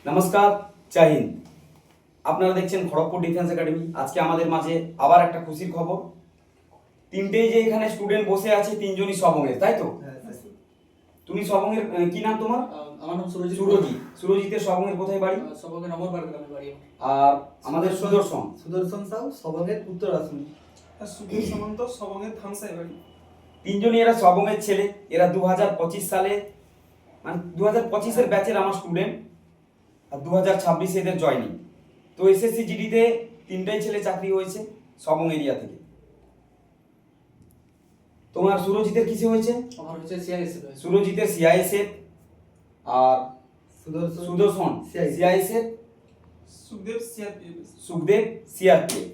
নমস্কার, জয় হিন্দ। আপনারা দেখছেন খড়গপুর ডিফেন্স একাডেমি। আজকে আমাদের মাঝে আবার একটা খুশির খবর। তিনটেই যে এখানে স্টুডেন্ট বসে আছে, তিনজনই সবংয়ের, তাই তো? তুমি সবংয়ের, কি নাম তোমার? আমার নাম সুরজিৎ। সুরজিতের সবংয়ের কোথায় বাড়ি? সবংয়ের অমরপাড়া গ্রামে বাড়ি। আর আমাদের সুদর্শন সাউ সবংয়ের উত্তর আসুনি। আর সুবীর সামন্ত সবংয়ের ধামসাই বাড়ি। তিনজনই এরা সবংয়ের ছেলে। এরা 2025 সালে, মানে 2025-এর ব্যাচের আমার স্টুডেন্ট, আর 2026-এ এদের জয়নিং। তো এসএসসি জিডিতে তিনটাই ছেলে চাকরি হয়েছে সবং এরিয়া থেকে। তোমার সুরজিতের কিসে হয়েছে? আমার হচ্ছে সিআইএসএফ। সুরজিতের সিআইএসএফ, আর সুদর্শন সিআইএসএফ, সুখদেব সিআরপিএফ।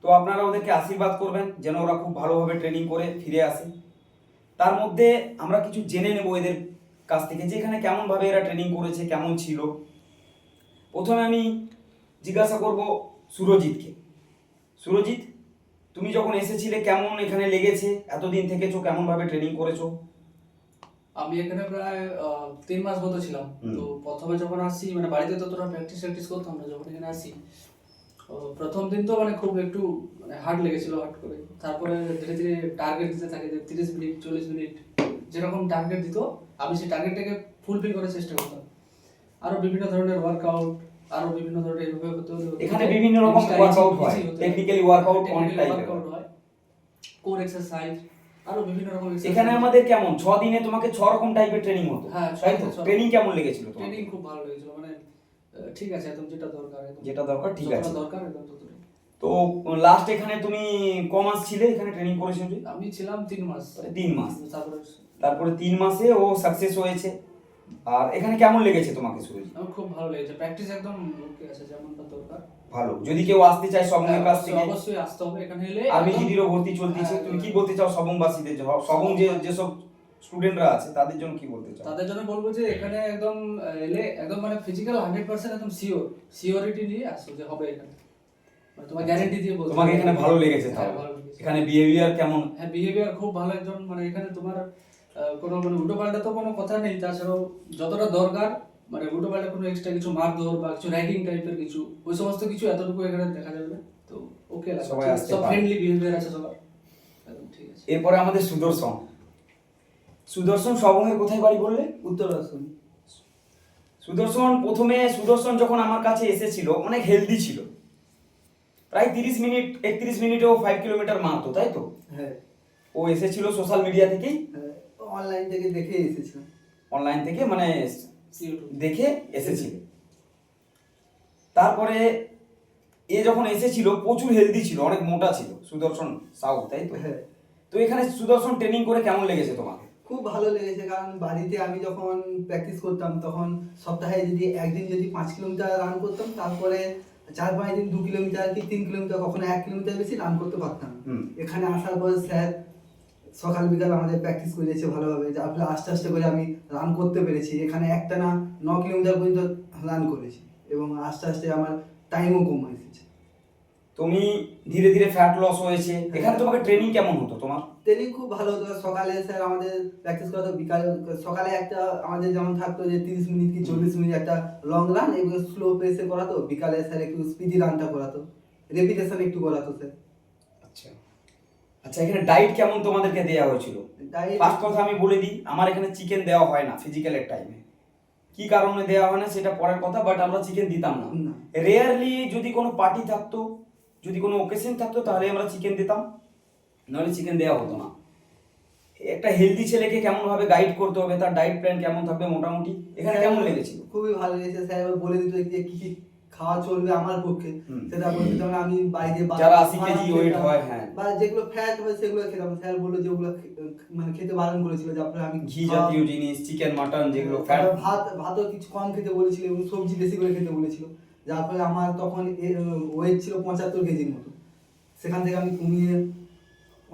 তো আপনারা ওদেরকে আশীর্বাদ করবেন যেন ওরা খুব ভালোভাবে ট্রেনিং করে ফিরে আসে। তার মধ্যে আমরা কিছু জেনে নেব এদের কাছ থেকে যে এখানে কেমনভাবে এরা ট্রেনিং করেছে, কেমন ছিল। প্রথমে আমি জিজ্ঞাসা করব সুরজিৎকে। সুরজিৎ, তুমি যখন এসেছিলে কেমন এখানে লেগেছে? এতদিন থেকেছো, কেমনভাবে ট্রেনিং করেছো? আমি এখানে প্রায় 3 মাস মতো ছিলাম। তো প্রথমে যখন আসি, মানে বাড়িতে তো তোরা প্র্যাকটিস করতাম না, যখন এখানে আসি প্রথম দিন তো মানে খুব একটু মানে হার্ড লেগেছিল হার্ড করে। তারপরে ধীরে ধীরে টার্গেট দিতে থাকে যে 30 মিনিট 40 মিনিট যেরকম টার্গেট দিত, আমি সেই টার্গেটটাকে ফুলফিল করার চেষ্টা করতাম। আরো বিভিন্ন ধরনের ওয়ার্কআউট, আরো বিভিন্ন ধরনের এভাবে হতে হতে এখানে বিভিন্ন রকম ওয়ার্কআউট হয়, টেকনিক্যালি ওয়ার্কআউট, অনেক টাইপের হয়, কোর এক্সারসাইজ, আরো বিভিন্ন রকম এক্সারসাইজ। এখানে আমাদের কেমন 6 দিনে তোমাকে 6 রকম টাইপের ট্রেনিং হতো? হ্যাঁ, তাই তো? ট্রেনিং কেমন লেগেছিল তোমার? ট্রেনিং খুব ভালো লেগেছিল, মানে ঠিক আছে, একদম যেটা দরকার ঠিক আছে। দরকার একদম ততটাই। তো লাস্ট এখানে তুমি ক মাস ছিলে এখানে ট্রেনিং করেছো? আমি ছিলাম 3 মাস। 3 মাস। তারপরে 3 মাসে ও সাকসেস হয়েছে। আর এখানে কেমন লেগেছে তোমাকে সুরজিৎ? আমার খুব ভালো লেগেছে, প্র্যাকটিস একদম ওকে আছে, যেমনটা দরকার। ভালো। যদি কেউ আসতে চায় সবংয়ের কাছ থেকে, অবশ্যই আসতে হবে এখানে এলে। আরবিজিডিরও ভর্তি চলতেছে। তুমি কি বলতে চাও সবংবাসীদের? সবং যেসব স্টুডেন্টরা আছে তাদের জন্য কি বলতে চাও? তাদের জন্য বলবো যে এখানে একদম এলে একদম মানে ফিজিক্যাল 100% একদম সিওরিটি নিয়ে আসো যে হবে এখানে, মানে তোমার গ্যারান্টি দিয়ে বলতে। তোমাকে এখানে ভালো লেগেছে? তাহলে এখানে বিহেভিয়ার কেমন? হ্যাঁ, বিহেভিয়ার খুব ভালো একজন, মানে এখানে তোমার কোনো মানে উল্টো পাল্টা তো কোনো কথা নেই। তাছাড়াও যতটা দরকার, মানে উল্টো পাল্টা কোনো এক্সট্রা কিছু মারধর বা কিছু র্যাগিং টাইপের কিছু, ওই সমস্ত কিছু এতটুকু এখানে দেখা যাবে না। তো ওকে লাগে, সবাই আসতে সব পারে। ফ্রেন্ডলি বিহেভিয়ার আছে সবার, একদম ঠিক আছে। এরপরে আমাদের সুদর্শন সবংয়ের কোথায় বাড়ি বললে? উত্তর আসুনি। সুদর্শন যখন আমার কাছে এসেছিল অনেক হেলদি ছিল। প্রায় 30 মিনিট 31 মিনিটে ও 5 কিলোমিটার মারতো, তাই তো? হ্যাঁ, ও এসেছিল সোশ্যাল মিডিয়া থেকেই, অনলাইন থেকে দেখে এসেছিলাম। অনলাইন থেকে মানে দেখে এসেছিল। তারপরে এ যখন এসেছিল প্রচুর হেলদি ছিল, অনেক মোটা ছিল সুদর্শন সাউ, তাই তো? হ্যাঁ, তো এখানে সুদর্শন ট্রেনিং করে কেমন লেগেছে তোমাকে? খুব ভালো লেগেছে। কারণ বাড়িতে আমি যখন প্র্যাকটিস করতাম তখন সপ্তাহে যদি একদিন যদি 5 কিলোমিটার রান করতাম, তারপরে 4-5 দিন 2 কিলোমিটার কি 3 কিলোমিটার, কখনো 1 কিলোমিটার বেশি রান করতে পারতাম। এখানে আসার পর স্যার সকাল বিকাল আমাদের প্র্যাকটিস করিয়েছে ভালোভাবে, যার ফলে আস্তে আস্তে করে আমি রান করতে পেরেছি। এখানে একটানা 9 কিলোমিটার পর্যন্ত রান করেছি এবং আস্তে আস্তে আমার টাইমও কম এসেছে। তুমি ধীরে ধীরে ফ্যাট লস হয়েছে। এখানে তোমাকে ট্রেনিং কেমন হতো তোমার? ট্রেনিং খুব ভালো হতো। সকালে স্যার আমাদের প্র্যাকটিস করাতো, বিকাল সকালে একটা আমাদের যেমন থাকতো যে 30 মিনিট কি 40 মিনিট একটা লং রান এবং স্লো পেসে করাতো। বিকালে স্যার একটু স্পিডি রানটা করাতো, রেপিটেশন একটু করাতো স্যার। আচ্ছা আচ্ছা, এখানে ডাইট কেমন তোমাদেরকে দেওয়া হয়েছিল? ডাইট ফার্স্ট কথা আমি বলে দিই, আমার এখানে চিকেন দেওয়া হয় না ফিজিক্যালের টাইমে। কি কারণে দেওয়া হয় না সেটা পরের কথা, বাট আমরা চিকেন দিতাম না। রেয়ারলি যদি কোনো পার্টি থাকতো, যদি কোনো ওকেশন থাকতো, তাহলে আমরা চিকেন দিতাম, নাহলে চিকেন দেওয়া হতো না। একটা হেলদি ছেলেকে কেমন ভাবে গাইড করতে হবে, তার ডায়েট প্ল্যান কেমন থাকবে মোটামুটি, এখানে কেমন লেগেছিল? খুবই ভালো লেগেছে। স্যার এবার বলে দিত যে কি কি খাওয়া চলবে আমার পক্ষে, সেটা বলতে যেমন আমি বাইরে যারা 80 কেজি ওয়েট হয়, হ্যাঁ, বা যেগুলো ফ্যাট হয় সেগুলো খেতাম। স্যার বললো যে ওগুলো মানে খেতে বারণ করেছিল, যার ফলে আমি ঘি জাতীয় জিনিস, চিকেন মাটন যেগুলো ফ্যাট, ভাতও কিছু কম খেতে বলেছিল এবং সবজি বেশি করে খেতে বলেছিল, যার ফলে আমার তখন ওয়েট ছিল 75 কেজির মতো। সেখান থেকে আমি কমিয়ে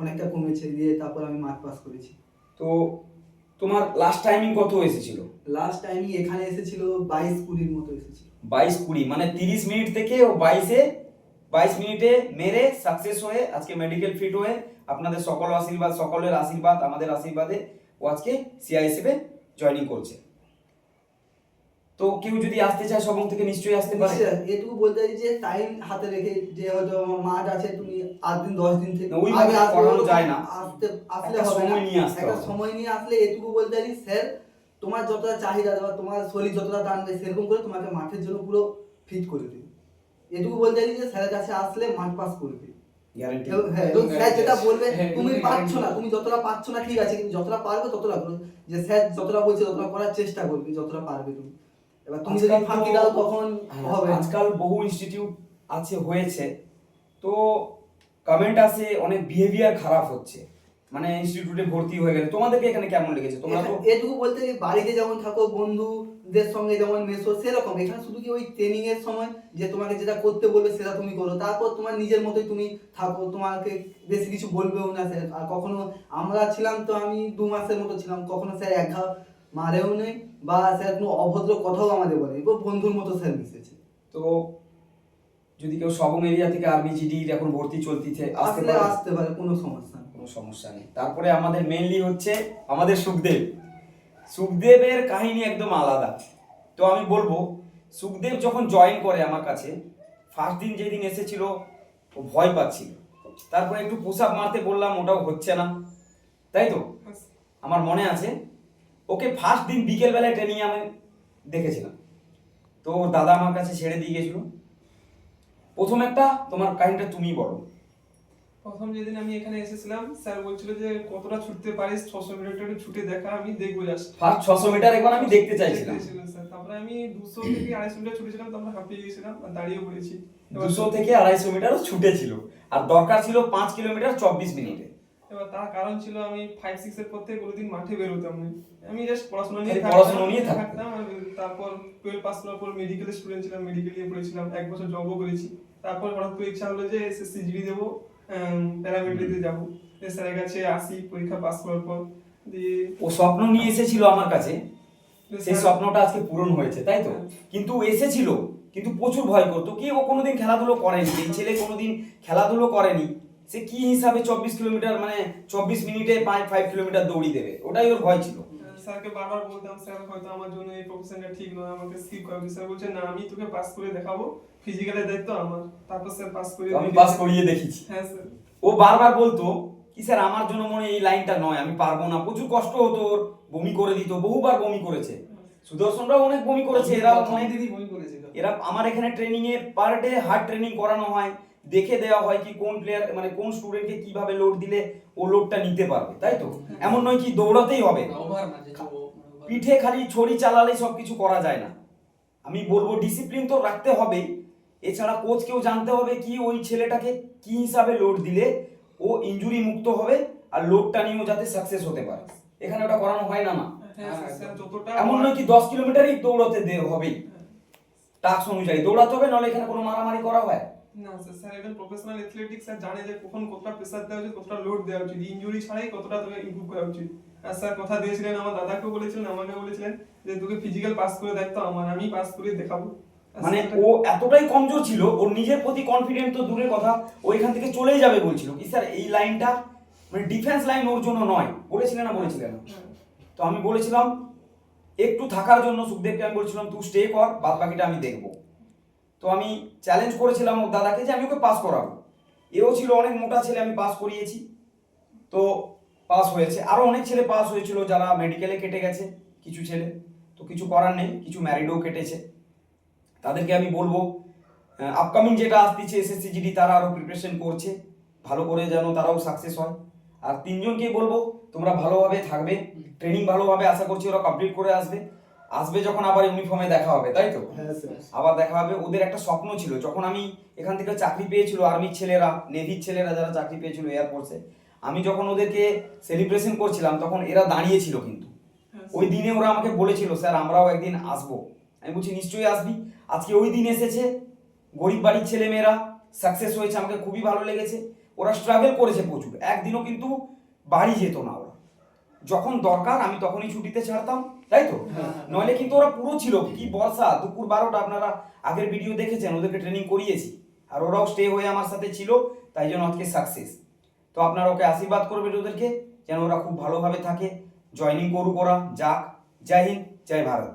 অনেকটা কমেছে, দিয়ে তারপর আমি মাঠ পাস করেছি। তো তোমার লাস্ট টাইমিং কত এসেছিল? লাস্ট টাইমিং এখানে এসেছিল 22-20 মতো এসেছিল। 22-20 মানে 30 মিনিট থেকে ও 22 মিনিটে মেরে সাকসেস হয়ে আজকে মেডিকেল ফিট হয়ে আপনাদের সকলের আশীর্বাদ, আমাদের আশীর্বাদে ও আজকে সিআইএসএফ এ জয়েনিং করছে। তো কেউ যদি আসতে চায় সবং থেকে নিশ্চয়ই আসতে পারে। নিশ্চয়ই, এটুকু বলতে চাই যে টাইম হাতে রেখে, যে হয়তো আমার মাঠ আছে, তুমি 8 দিন 10 দিন থেকে ওইভাবে আগে আসলে করানো ওরকম যায় না। আসলে একটা হবে না। সময় নিয়ে আসতে একটা হবে। সময় নিয়ে আসলে এটুকু বলতে চাই, স্যার তোমার যতটা চাহিদা বা তোমার শরীর যতটা টানবে সেরকম করে তোমাকে মাঠের জন্য পুরো ফিট করে দেবে। এটুকু বলতে চাই যে স্যারের কাছে আসলে মাঠ পাস করবে। গ্যারান্টি। হ্যাঁ, এবং স্যার যেটা বলবে হ্যাঁ, তুমি এগুলো পারছো না, guarantee। তুমি যতটা পারছো না ঠিক আছে, কিন্তু যতটা পারবে ততটা করো। যে স্যার যতটা বলছে ততটা করার চেষ্টা করবে, যতটা পারবে তুমি। এবার তুমি যদি আজকাল তো- ফাঁকি দাও তখন হ্যাঁ, হবে না। আজকাল বহু ইনস্টিটিউট আছে হয়েছে, তো কমেন্ট আসে অনেক বিহেভিয়ার খারাপ হচ্ছে, মানে ইনস্টিটিউটে ভর্তি হয়ে গেলে। তোমাদেরকে এখানে কেমন লেগেছে? তোমরা তো এটুকু বলতে যে বাড়িতে যেমন থাকো বন্ধুদের সঙ্গে যেমন মেশো সেরকম, এখানে শুধু কি ওই ট্রেনিং এর সময় যে তোমাকে যেটা করতে বলবে সেটা তুমি করো, তারপর তোমার নিজের মতোই তুমি থাকো, তোমাকে বেশি কিছু বলবেও না স্যার। আর কখনো আমরা ছিলাম তো, আমি 2 মাসের মতো ছিলাম, কখনো স্যার এক ঘা মারেও নেই বা স্যার কোনো অভদ্র কথাও আমাদের বলেনি, পুরো বন্ধুর মতো স্যার মিশেছে। তো যদি কেউ সবং এরিয়া থেকে আরবিজিডি এখন ভর্তি চলতিছে আসতে আসলে পারে, আসতে পারে, কোনো সমস্যা নেই। কোনো সমস্যা নেই। তারপরে আমাদের মেইনলি হচ্ছে আমাদের সুখদেব। সুখদেবের কাহিনী একদম আলাদা। তো আমি বলবো, সুখদেব যখন জয়েন করে আমার কাছে, ফার্স্ট দিন যেদিন এসেছিল ও ভয় পাচ্ছিল। তারপরে একটু পুশ আপ মারতে বললাম, ওটাও হচ্ছে না, তাই তো? আমার মনে আছে ওকে ফার্স্ট দিন বিকেল বেলায় ট্রেনিং আমি দেখেছিলাম। তো ওর দাদা আমার কাছে ছেড়ে দিয়ে গেছিল। প্রথম একটা তোমার কাহিনীটা তুমি বলো। প্রথম যেদিন আমি এখানে এসেছিলাম, স্যার বলছিল যে কতটা ছুটতে পারিস, 600 মিটার একটু ছুটে দেখা, আমি দেখবো জাস্ট। ফার্স্ট 600 মিটার একবার আমি দেখতে চাইছিলাম। স্যার তারপরে আমি 200 থেকে 250 মিটার ছুটেছিলাম, তারপরে হাঁপিয়ে গেছিলাম আর দাঁড়িয়ে পড়েছি। 200 থেকে 250 মিটারও ছুটেছিল, আর দরকার ছিল 5 কিলোমিটার 24 মিনিটে। এবার তার কারণ ছিল আমি 5-6 এর পর থেকে কোনোদিন মাঠে বেরোতাম না, আমি জাস্ট পড়াশোনা নিয়ে খালি পড়াশোনা নিয়ে থাকতাম। থাকতাম। আর তারপর 12 পাস করার পর মেডিকেল স্টুডেন্ট ছিলাম, মেডিকেল নিয়ে পড়েছিলাম, 1 বছর জবও করেছি। তারপর হঠাৎ করে ইচ্ছা হলো যে এসএসসি জিডি দেবো, প্যারামেডিক্যালে যাবো। স্যারের কাছে আসি পরীক্ষা পাস করার পর, দিয়ে ও স্বপ্ন নিয়ে এসেছিল আমার কাছে, সেই স্বপ্নটা আজকে পূরণ হয়েছে, তাই তো? কিন্তু এসেছিল, কিন্তু প্রচুর ভয় করতো। কি ও কোনোদিন খেলাধুলো করেনি, এই ছেলে কোনোদিন খেলাধুলো করেনি, সে কি হিসাবে 24 কিলোমিটার মানে 24 মিনিটে 5 কিলোমিটার দৌড়ি দেবে, ওটাই ওর ভয় ছিল। স্যারকে বারবার বলতাম, স্যার হয়তো আমার জন্য এই প্রফেশনটা ঠিক নয়, আমাকে স্কিপ করাবে। স্যার বলছে না, আমি তোকে পাস করে দেখাবো, ফিজিক্যালের দায়িত্ব আমার। তারপর স্যার পাস করে তো আমি পাস করিয়ে দেখেছি। হ্যাঁ স্যার। ও বারবার বলতো কি স্যার আমার জন্য মনে হয় এই লাইনটা নয়, আমি পারবো না। প্রচুর কষ্ট হতো ওর, বমি করে দিত, বহুবার বমি করেছে। সুদর্শনরাও অনেক বমি করেছে, এরাও অনেক দিদি বই করেছিল। এরা আমার এখানে ট্রেনিং এর পার ডে হার্ড ট্রেনিং করানো হয়, দেখে দেওয়া হয় কি কোন প্লেয়ার মানে কোন স্টুডেন্টকে কিভাবে লোড দিলে ও লোডটা নিতে পারবে, তাই তো? এমন নয় কি দৌড়াতেই হবে, ওভার না যে পিঠে খালি ছড়ি চালালে সব কিছু করা যায় না। আমি বলবো ডিসিপ্লিন তো রাখতে হবে, এছাড়া কোচকেও জানতে হবে কি ওই ছেলেটাকে কি হিসাবে লোড দিলে ও ইনজুরি মুক্ত হবে আর লোডটা নিয়েও যাতে সাকসেস হতে পারে। এখানে ওটা করানো হয় না। হ্যাঁ স্যার, যতটা এমন নয় কি 10 কিলোমিটারই দৌড়াতে হবেই, টাস্ক অনুযায়ী দৌড়াতে হবে, নাহলে এখানে কোনো মারামারি করা হয় না স্যার। স্যার একজন প্রফেশনাল অ্যাথলেটিক্স, স্যার জানে যে কখন কতটা প্রেসার দেওয়া উচিত, কতটা লোড দেওয়া উচিত, ইনজুরি ছাড়াই কতটা তোকে ইমপ্রুভ করা উচিত। আর স্যার কথা দিয়েছিলেন, আমার দাদাকেও বলেছিলেন, আমাকে বলেছিলেন যে তোকে ফিজিক্যাল পাস করে দায়িত্ব আমার, আমি পাস করে দেখাবো। আর মানে স্যার- ও এতটাই কমজোর ছিল, ওর নিজের প্রতি কনফিডেন্ট তো দূরের কথা, ও এখান থেকে চলেই যাবে বলছিল। কি স্যার এই লাইনটা মানে ডিফেন্স লাইন ওর জন্য নয়, বলেছিলেন না? বলেছিলেন না? হ্যাঁ। তো আমি বলেছিলাম একটু থাকার জন্য সুখদেবকে আমি বলছিলাম তুই স্টে কর, বাদ বাকিটা আমি দেখবো। তো আমি চ্যালেঞ্জ করেছিলাম ওর দাদাকে যে আমি ওকে পাস করাবো। এও ছিল অনেক মোটা ছেলে, আমি পাস করিয়েছি, তো পাস হয়েছে। আরো অনেক ছেলে পাস হয়েছিল যারা মেডিকেলে কেটে গেছে, কিছু ছেলে, তো কিছু করার নেই, কিছু ম্যারিডও কেটেছে। তাদেরকে আমি বলবো আপকামিং যেটা আসতেছে এসএসসি জিডি, তারা আরো প্রিপারেশন করছে, ভালো করে যেন তারাও সাকসেস হয়। আর তিনজনকেই বলবো তোমরা ভালোভাবে থাকবে, ট্রেনিং ভালোভাবে আশা করছি ওরা কমপ্লিট করে আসবে। আসবে যখন আবার ইউনিফর্মে দেখা হবে, তাই তো? হ্যাঁ স্যার। আবার দেখা হবে। ওদের একটা স্বপ্ন ছিল, যখন আমি এখান থেকে চাকরি পেয়েছিল আর্মির ছেলেরা, নেভির ছেলেরা যারা চাকরি পেয়েছিল এয়ারফোর্সে, আমি যখন ওদেরকে সেলিব্রেশন করছিলাম তখন এরা দাঁড়িয়েছিল, কিন্তু ওই দিনে ওরা আমাকে বলেছিল স্যার আমরাও একদিন আসবো। আমি বলছি নিশ্চয়ই আসবি। আজকে ওই দিন এসেছে, গরিব বাড়ির ছেলে মেয়েরা সাকসেস হয়েছে, আমাকে খুবই ভালো লেগেছে। ওরা স্ট্রাগল করেছে প্রচুর, একদিনও কিন্তু বাড়ি যেত না ওরা, যখন দরকার আমি তখনই ছুটিতে ছাড়তাম, তাই তো? নইলে কিন্তু ওরা পুরো ছিল কি বর্ষা দুপুর 12টা, আপনারা আগের ভিডিও দেখেছেন, ওদেরকে ট্রেনিং করিয়েছি আর ওরাও স্টে হয়ে আমার সাথে ছিল, তাই জন্য আজকে সাকসেস। তো আপনারা ওকে আশীর্বাদ করবেন ওদেরকে, যেন ওরা খুব ভালোভাবে থাকে, জয়েনিং করুক, ওরা যাক। জয় হিন্দ, জয় ভারত।